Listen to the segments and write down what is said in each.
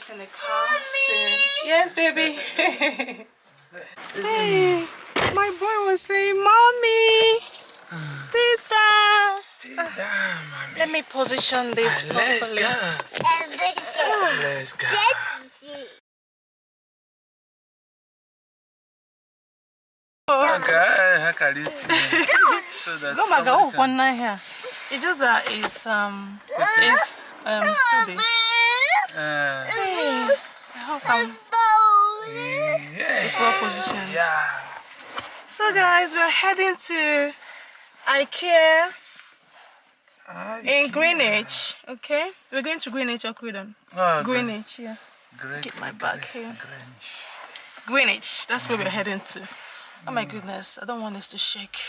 us in the car soon. Yes, baby. Hey, my boy was saying, "Mommy, Tita." Mommy. Let me position this properly. Let's go. Go back. Oh, one night here. It just is steady. Hey, how come? It's well positioned. Yeah. So guys, we're heading to IKEA in Greenwich. Okay, we're going to Greenwich or Croydon. Oh, Greenwich, yeah. Get my bag here. Greenwich. That's where we're heading to. Oh my goodness, I don't want this to shake.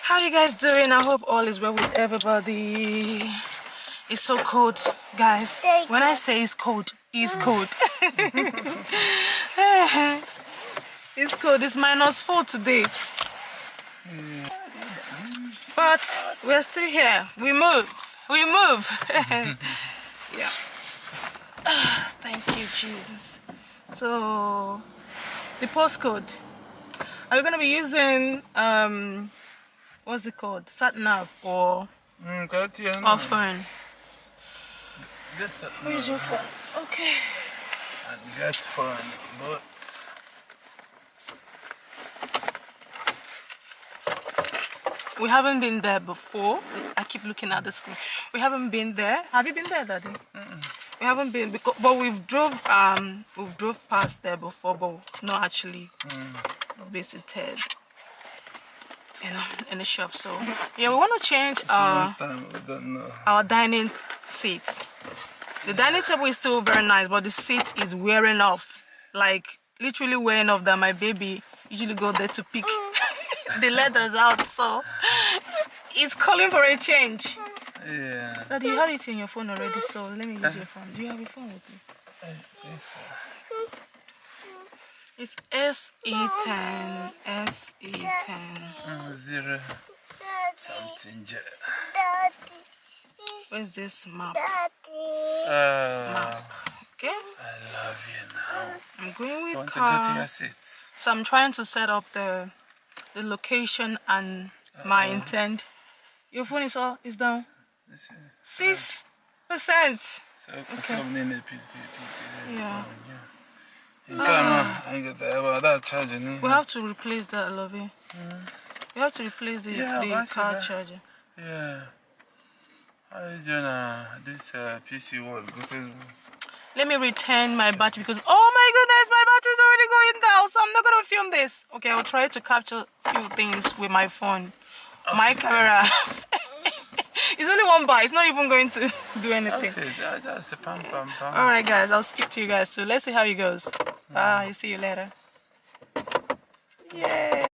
How you guys doing? I hope all is well with everybody. It's so cold, guys. When I say it's cold, it's cold. It's cold. It's -4 today. But we're still here. We move. We move. Yeah. Thank you, Jesus. So, the postcode. Are we going to be using, what's it called? Sat-nav or phone? Where's your phone? Okay. Get phone, but we haven't been there before. I keep looking at the screen. We haven't been there. Have you been there, Daddy? We haven't been, but we've drove past there before, but not actually visited, you know, in the shop. So yeah, we want to change our dining seat. The dining table is still very nice, but the seat is wearing off, like literally wearing off. That my baby usually go there to pick the leathers out, so it's calling for a change. yeah. Daddy, you have it in your phone already, so let me use your phone. Do you have your phone with you? Yes, It's SE10, SE10. 0 something. Where's this map? Okay. I love you now. I'm going with Want to car. go to your seats? So I'm trying to set up the location and my intent. Your phone is down. 6%. So Okay. Yeah. I get that charging. We have to replace that, I love it. We have to replace the car charger. Yeah. How is doing this PC world? Because Let me return my battery because, oh my goodness, my battery's already going down, so I'm not going to film this. Okay, I'll try to capture a few things with my phone. My camera. It's only one bar. It's not even going to do anything. Alright guys, I'll speak to you guys soon. Let's see how it goes. Bye. See you later. Yay.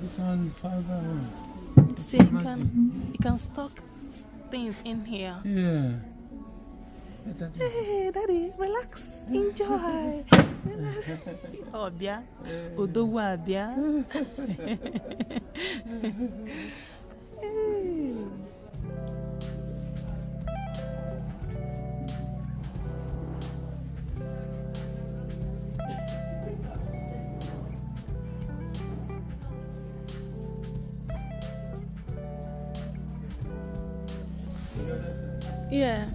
this one, 5-hour. See, you can stock things in here. Yeah. Hey, Daddy, relax, enjoy. Relax. Oh, Bia. Odowa, Bia. Hey. Yeah.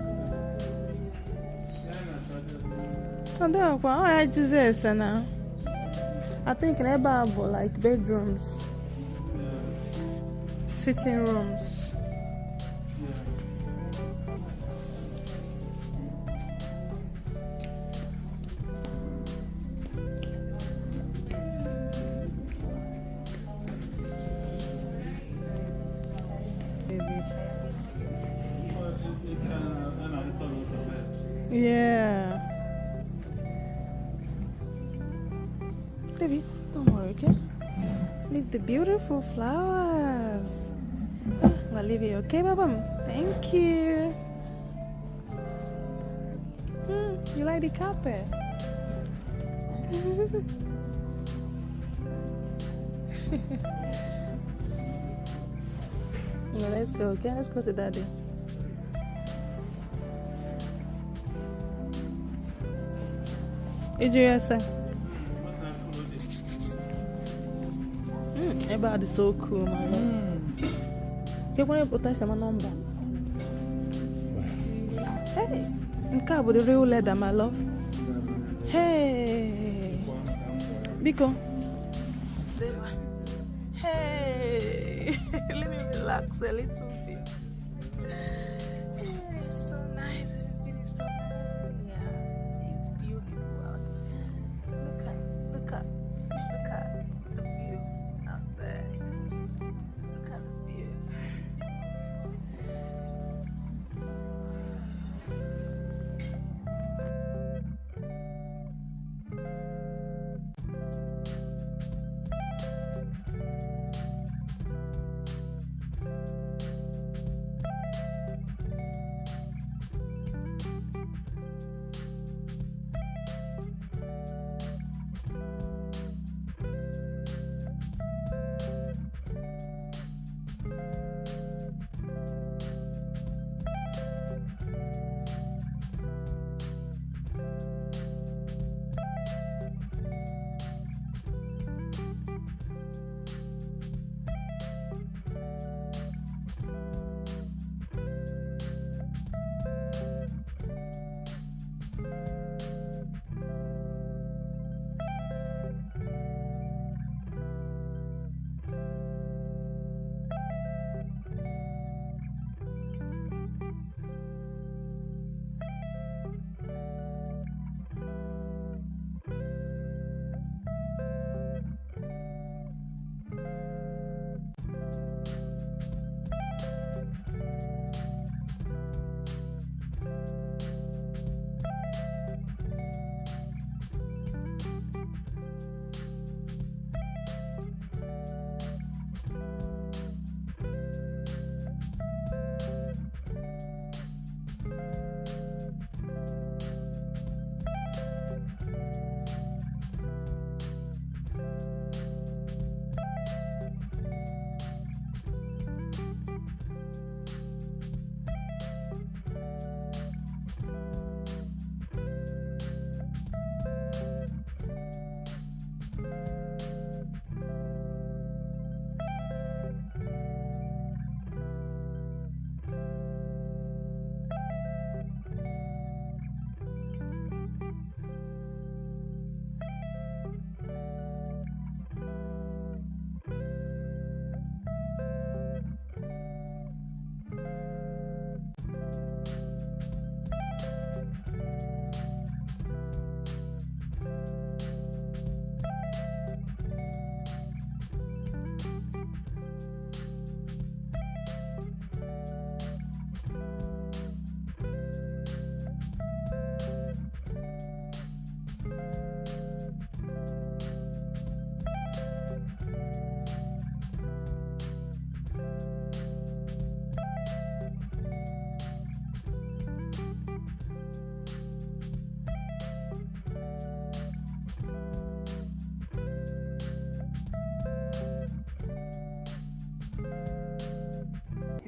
And then I just say now. I think in about like bedrooms, sitting rooms. Yeah. Baby, don't worry, okay? Leave the beautiful flowers. I'll leave it, okay, Babam? Thank you. You like the carpet? Well, let's go, okay? Let's go to Daddy. Idrissa. Everybody so cool, my love. You want to put my number? Hey, I'm car with the real leather, my love. Hey, Biko. Hey, let me relax a little bit. It's so nice. It's so nice. Yeah, it's beautiful. Look at the view out there. Look at the view.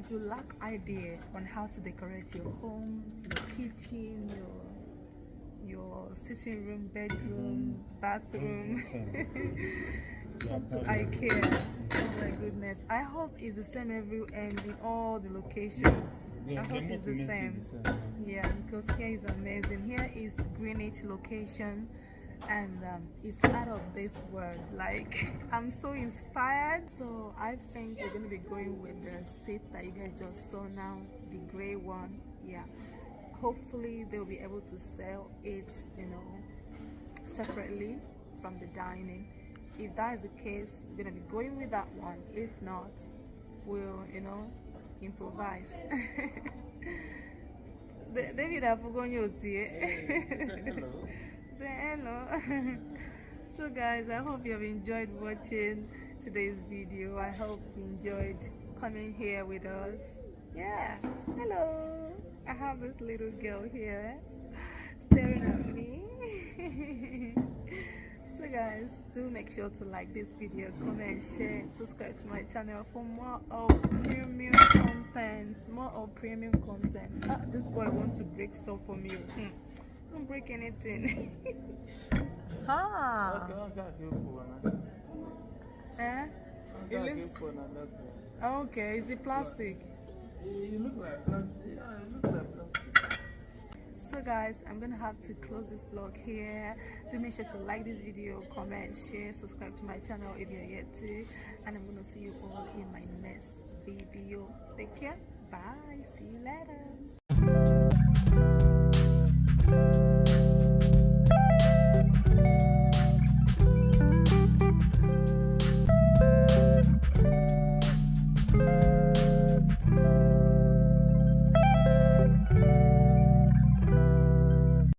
if you lack idea on how to decorate your home, your kitchen, your sitting room, bedroom, bathroom, come to IKEA. Oh my goodness. I hope it's the same in all the locations. I hope it's the same. Yeah, because here is amazing. Here is Greenwich location, and it's out of this world. Like, I'm so inspired. So I think we're gonna be going with the seat that you guys just saw now, the gray one. Yeah, hopefully they'll be able to sell it, you know, separately from the dining. If that is the case, we're gonna be going with that one. If not, we'll, you know, improvise. David, I forgot your tea. Say hello. So guys, I hope you have enjoyed watching today's video. I hope you enjoyed coming here with us. Yeah, hello. I have this little girl here staring at me. So guys, do make sure to like this video, comment, share, subscribe to my channel for more of premium content. This boy wants to break stuff for me. Don't break anything. It looks okay. Is it plastic? You look like plastic. Yeah, you look like plastic. So guys, I'm gonna have to close this vlog here. Do make sure to like this video, comment, share, subscribe to my channel if you're yet to, and I'm gonna see you all in my next video. Take care, bye, see you later.